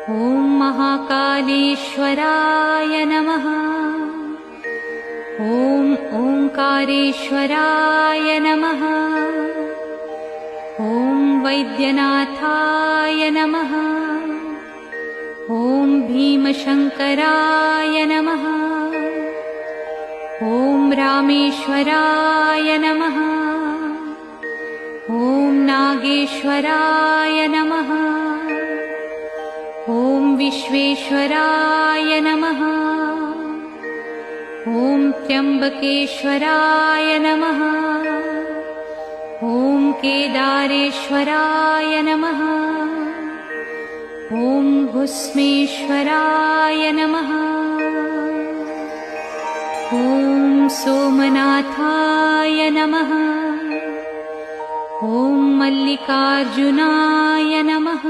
ॐ महाकालेश्वराय नमः। ॐ ओंकारेश्वराय नमः। ॐ वैद्यनाथाय नमः। ॐ भीमशंकराय नमः। ॐ रामेश्वराय नमः। ॐ नागेश्वराय नमः। ॐ विश्वेश्वराय नमः। ॐ त्र्यंबकेश्वराय नमः। ॐ केदारेश्वराय नमः। ॐ भुस्मेश्वराय नमः। ॐ सोमनाथाय नमः। ॐ मल्लिकार्जुनाय नमः।